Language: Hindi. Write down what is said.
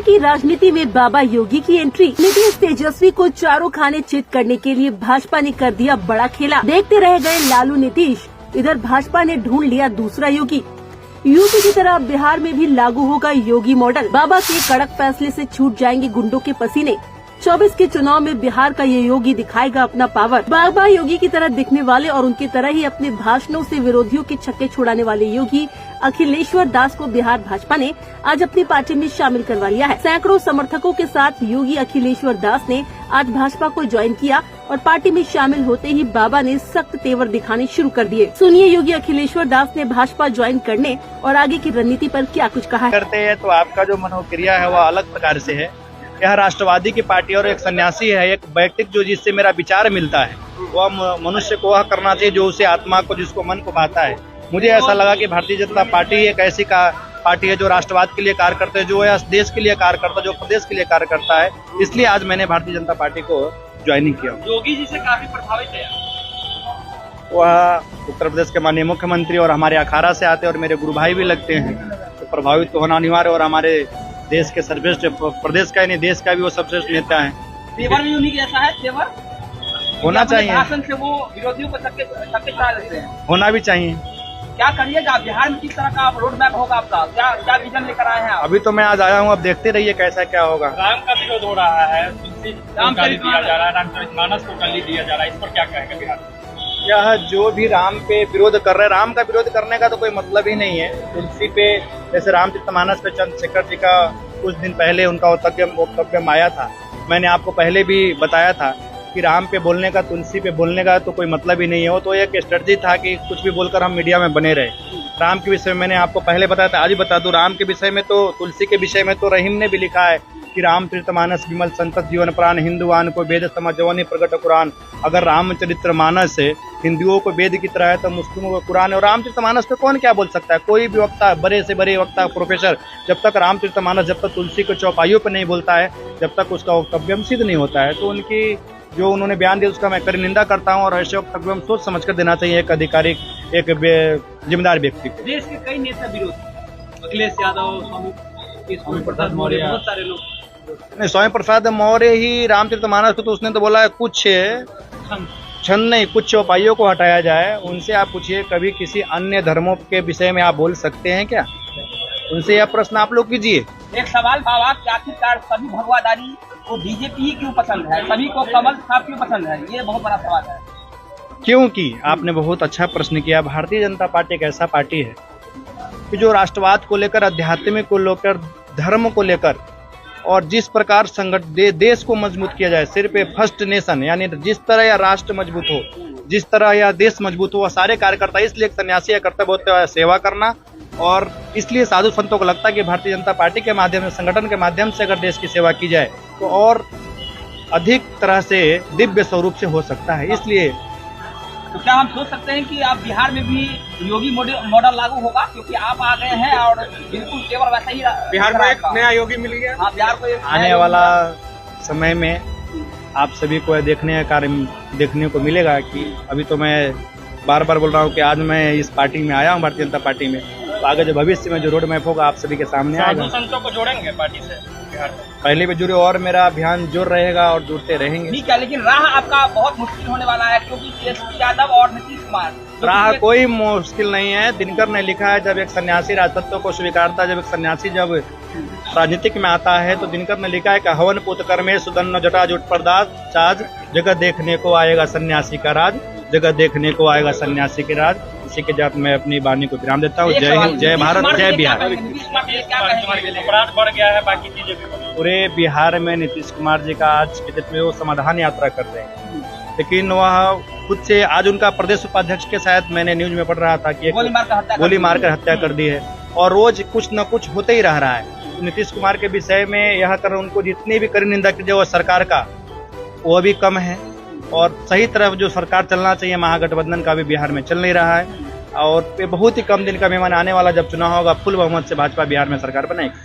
की राजनीति में बाबा योगी की एंट्री। नीतीश तेजस्वी को चारों खाने चित करने के लिए भाजपा ने कर दिया बड़ा खेला। देखते रह गए लालू नीतीश, इधर भाजपा ने ढूंढ लिया दूसरा योगी। यूपी की तरह बिहार में भी लागू होगा योगी मॉडल। बाबा के कड़क फैसले से छूट जाएंगे गुंडों के पसीने। 24 के चुनाव में बिहार का ये योगी दिखाएगा अपना पावर। बाबा योगी की तरह दिखने वाले और उनकी तरह ही अपने भाषणों से विरोधियों के छक्के छुड़ाने वाले योगी अखिलेश्वर दास को बिहार भाजपा ने आज अपनी पार्टी में शामिल करवा लिया है। सैकड़ों समर्थकों के साथ योगी अखिलेश्वर दास ने आज भाजपा को ज्वाइन किया और पार्टी में शामिल होते ही बाबा ने सख्त तेवर दिखाने शुरू कर दिए। सुनिए योगी अखिलेश्वर दास ने भाजपा ज्वाइन करने और आगे की रणनीति पर क्या कुछ कहा है। करते हैं तो आपका जो मनोक्रिया है वह अलग प्रकार से है। यह राष्ट्रवादी की पार्टी और एक सन्यासी है, एक व्यक्तिक जो जिससे मेरा विचार मिलता है वह मनुष्य को वह करना चाहिए जो उसे आत्मा को, जिसको मन को भाता है। मुझे ऐसा लगा कि भारतीय जनता पार्टी एक ऐसी पार्टी है जो राष्ट्रवाद के लिए कार्य करते हैं, जो है देश के लिए कार्य करता है, जो प्रदेश के लिए कार्य करता है। इसलिए आज मैंने भारतीय जनता पार्टी को ज्वाइनिंग किया। योगी जी से काफी प्रभावित है। वह उत्तर प्रदेश के माननीय मुख्यमंत्री और हमारे अखाड़ा से आते हैं और मेरे गुरु भाई भी लगते हैं, तो प्रभावित तो होना अनिवार्य। और हमारे देश के सर्वश्रेष्ठ, प्रदेश का ही नहीं देश का भी वो सर्वश्रेष्ठ नेता है। तेवर भी उन्हीं जैसा है, तेवर होना चाहिए। भाषण से वो विरोधियों को छक्के छुड़ा देते हैं। होना भी चाहिए। क्या करिएगा बिहार में, किस तरह का रोड मैप होगा आपका, क्या विजन लेकर आए हैं आप? अभी तो मैं आज आया हूँ, अब देखते रहिए कैसा क्या होगा। राम का विरोध हो रहा है, तुलसी को गाली दिया जा रहा है, रामचरितमानस को गाली दिया जा रहा है, इस पर क्या कहेंगे बिहार में? यह जो भी राम पे विरोध कर रहे हैं, राम का विरोध करने का तो कोई मतलब ही नहीं है। तुलसी पे, जैसे रामचरितमानस पे चंद्रशेखर जी का कुछ दिन पहले उनका वक्तव्य आया था, मैंने आपको पहले भी बताया था कि राम पे बोलने का, तुलसी पे बोलने का तो कोई मतलब ही नहीं है। वो तो एक स्ट्रेटजी था कि कुछ भी बोलकर हम मीडिया में बने रहे। राम के विषय में मैंने आपको पहले बताया था, आज भी बता दूं, राम के विषय में तो, तुलसी के विषय में तो रहीम ने भी लिखा है कि रामचरितमानस विमल संतत जीवन प्राण, हिंदुआन को वेद समझवनी प्रगट कुरान। अगर रामचरितमानस हिंदुओं को वेद की तरह है तो मुस्लिमों को कुरान है। और रामचरितमानस पे कौन क्या बोल सकता है? कोई भी वक्ता, बड़े से बड़े वक्ता, प्रोफेसर, जब तक रामचरितमानस, जब तक तुलसी के चौपाइयों पर नहीं बोलता है, जब तक उसका वक्तव्य सिद्ध नहीं होता है। तो उनकी जो उन्होंने बयान दिया उसका मैं कड़ी निंदा करता हूं। और ऐसे वक्तव्य हम सोच समझ कर देना चाहिए एक अधिकारी, एक जिम्मेदार व्यक्ति को। देश के कई नेता विरोध, अखिलेश यादव, स्वामी प्रसाद मौर्य, बहुत सारे लोग नहीं, स्वामी प्रसाद मौर्य ही रामचरितमानस को तो उसने तो बोला है कुछ छंद नहीं, कुछ चौपाइयों को हटाया जाए। उनसे आप पूछिए कभी किसी अन्य धर्मों के विषय में आप बोल सकते हैं क्या? उनसे यह प्रश्न आप लोग कीजिए। एक सवाल बाबा कि आखिरकार सभी भगवादारी को बीजेपी ही क्यों पसंद है, सभी को कमल साहब क्यों पसंद है? ये बहुत बड़ा सवाल है। क्योंकि आपने बहुत अच्छा प्रश्न किया। भारतीय जनता पार्टी एक ऐसा पार्टी है कि जो राष्ट्रवाद को लेकर, आध्यात्मिक को लेकर, धर्म को लेकर और जिस प्रकार देश को मजबूत किया जाए, सिर्फ फर्स्ट नेशन, यानी जिस तरह यह राष्ट्र मजबूत हो, जिस तरह यह देश मजबूत हो, वह सारे कार्यकर्ता, इसलिए एक सन्यासी का कर्तव्य होता है सेवा करना। और इसलिए साधु संतों को लगता है कि भारतीय जनता पार्टी के माध्यम से, संगठन के माध्यम से अगर देश की सेवा की जाए तो और अधिक तरह से दिव्य स्वरूप से हो सकता है। इसलिए तो क्या हम सोच सकते हैं कि आप बिहार में भी योगी मॉडल लागू होगा, क्योंकि आप आ गए हैं और बिल्कुल केवल वैसा ही बिहार में एक नया योगी मिल गया। हाँ, बिहार को आने वाला समय में आप सभी को देखने का कार्य देखने को मिलेगा कि अभी तो मैं बार बार बोल रहा हूँ कि आज मैं इस पार्टी में आया हूँ, भारतीय जनता पार्टी में, तो आगे जो भविष्य में जो रोड मैप होगा आप सभी के सामने आएगा। साधु संतों को जोड़ेंगे पार्टी से बिहार में? पहले भी जुड़े और मेरा अभियान जोर रहेगा और जुड़ते रहेंगे। ठीक है, लेकिन राह आपका बहुत मुश्किल होने वाला है, क्योंकि तेजस्वी यादव और नीतीश कुमार। राह कोई मुश्किल नहीं है। दिनकर ने लिखा है, जब एक सन्यासी राजतत्व को स्वीकारता, जब एक सन्यासी जब राजनीतिक में आता है, तो दिनकर ने लिखा है कि हवन पुत कर्मे सुदन्न जटा जुट परदास चाज, जगह देखने को आएगा सन्यासी का राज, जगह देखने को आएगा सन्यासी के राज। इसी के साथ मैं अपनी वाणी को विराम देता हूँ। जय हिंद, जय भारत, जय बिहार। अपराध बढ़ गया है, बाकी चीजें भी। पूरे बिहार में नीतीश कुमार जी का आज के दिन में वो समाधान यात्रा कर रहे हैं, लेकिन वह खुद से आज उनका प्रदेश उपाध्यक्ष के साथ मैंने न्यूज में पढ़ रहा था कि गोली मारकर हत्या कर दी है और रोज कुछ न कुछ होते ही रह रहा है। नीतीश कुमार के विषय में यह कर उनको जितनी भी कड़ी निंदा कीजिए, वो सरकार का वो भी कम है। और सही तरफ जो सरकार चलना चाहिए, महागठबंधन का भी बिहार में चल नहीं रहा है। और बहुत ही कम दिन का मेहमान आने वाला, जब चुनाव होगा फुल बहुमत से भाजपा बिहार में सरकार बनाएगी।